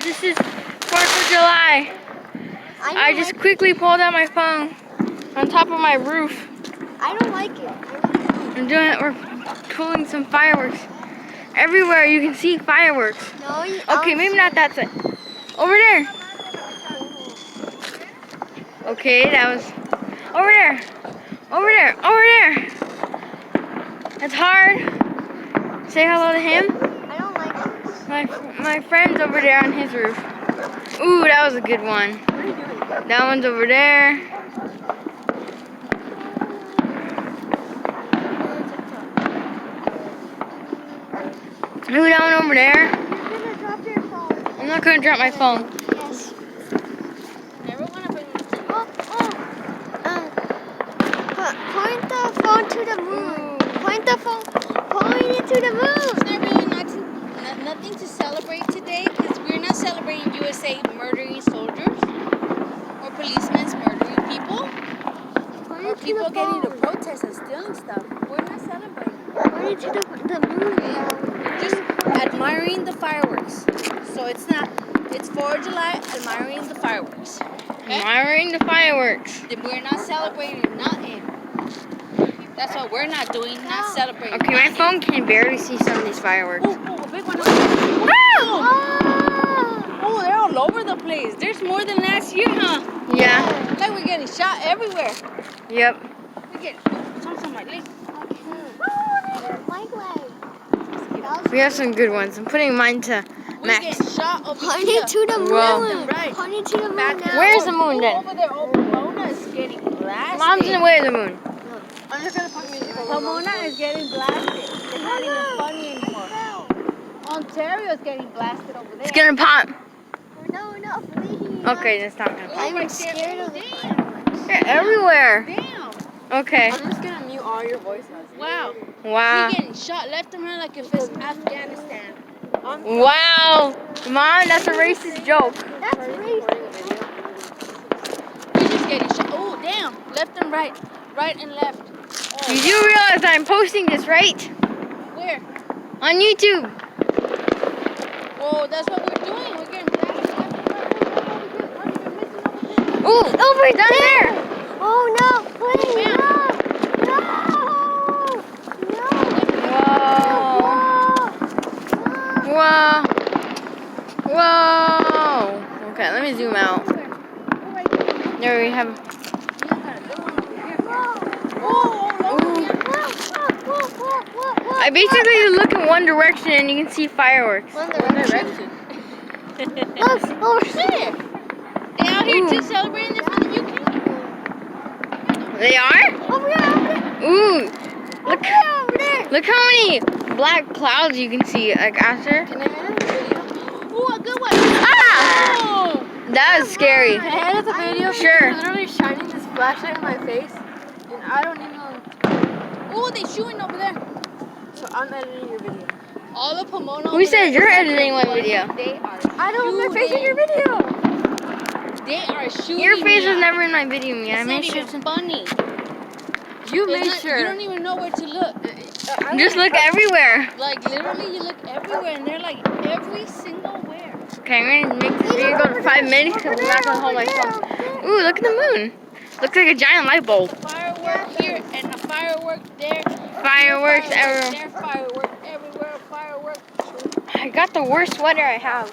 This is 4th of July. I just quickly pulled out my phone on top of my roof. I don't like it. We're pulling some fireworks. Everywhere you can see fireworks. No, Okay, maybe not that side. Over there. Okay, that was over there. Over there. Over there. That's hard. Say hello to him. I don't like it. My friend's over there on his roof. Ooh, that was a good one. What are you doing? That one's over there. Ooh, that one over there. You're gonna drop your phone. I'm not gonna drop my phone. Yes. Never want to bring Point the phone to the moon. Point the phone. Point it to the moon. It's not really nothing to celebrate today because we're not celebrating USA murdering soldiers or policemen murdering people Point or it to people the getting to phone. protest and stealing stuff. We're not celebrating. Point it to the moon. We're just admiring the fireworks. So it's 4th of July admiring the fireworks. Okay? Admiring the fireworks. We're not celebrating nothing. That's what we're not doing, not celebrating. Okay, my phone can barely see some of these fireworks. Oh, a big one. Oh! Oh, they're all over the place. There's more than last year, huh? Yeah. Like we're getting shot everywhere. Yep. We get something on my leg. My leg. We have some good ones. I'm putting mine to We're max. getting shot over Point here. it to the moon. Whoa. Right. Point it to the moon Back now. Where's the moon then? Over there, Pomona is getting blasted. Mom's in the way of the moon. I'm just gonna put music over. Pomona is getting blasted. It's not even funny anymore. Ontario is getting blasted over there. It's gonna pop. No, please. Okay, that's not gonna pop. I'm scared of it. They're everywhere. Damn. Okay. I'm just gonna mute all your voices. Wow. Wow. We're getting shot left and right like if it's Afghanistan. Wow. Mom, that's a racist joke. That's racist. We're just getting shot. Oh, damn. Left and right. Right and left. Oh, You do realize I'm posting this, right? where? On YouTube. Whoa, that's what we're doing. We're getting blasted. Ooh, over down there. Oh no, please, Bam. no. Whoa. Whoa. Okay, let me zoom out. There we have. I basically look in one direction and you can see fireworks. One direction. Look, over there. They out here Ooh. too celebrating this for the UK. They are? Over there. Ooh. Look. Over there. Look how many black clouds you can see like after. Can I have a video? Ooh, a good one. Ah! Oh. That was scary. Can I edit the video? Sure. You're literally shining this flashlight in my face, and I don't even. Ooh, they shooting over there. So I'm editing your video. All of Pomona. Who said you're editing my video? They are. I don't want my face in your video. They are shooting. Your face me was up. never in my video, man. I It's made not sure even to. funny. You It's made not- sure. You don't even know where to look. Just look everywhere. Like literally, you look everywhere, and they're like every single where. Okay, I'm gonna make this video go for 5 minutes because I'm not gonna hold my phone. Ooh, look at the moon. Looks like a giant light bulb. Firework here and a firework there. Fireworks everywhere. There, firework everywhere. Firework. I got the worst sweater I have.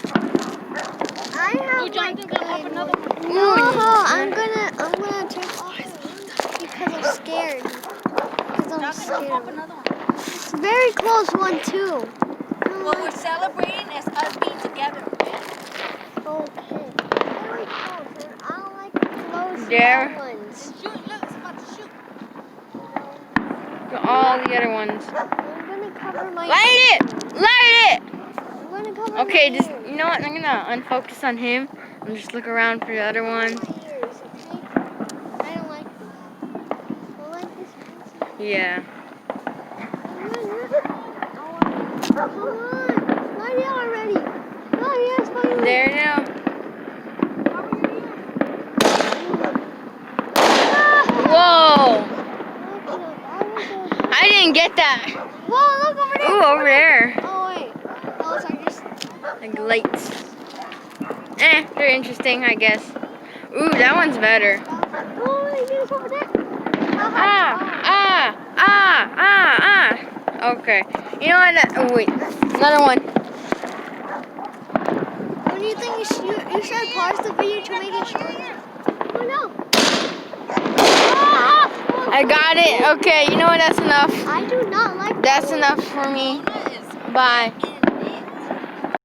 I Oh, have my Jonathan's gonna pop another one. No, I'm gonna take off because I'm scared. Because I'm Jonathan's gonna pop scared. another one. It's a very close one too. What we're celebrating is us being together. Okay. Very close, and I don't like the close There. ones. Shoot! Look, it's about to shoot. All the other ones. I'm gonna cover my. Light it! Light it! I'm gonna cover Okay, my just ears. you know what? I'm gonna unfocus on him and just look around for the other ones. My ears, okay? I don't like this. I like this pencil. Yeah. Come on, light it already. No, yes, my ears. There now. Whoa! I didn't get that. Whoa, look over there. Ooh, over there. Oh, wait. Those are just. Like lights. they're interesting, I guess. Ooh, that one's better. Oh, it's over there. Okay. You know what? Oh, wait. Another one. What do you think you should pause the video to make it shorter? Oh no. I got it. Okay, you know what? That's enough. I do not like That's enough for me. Bye.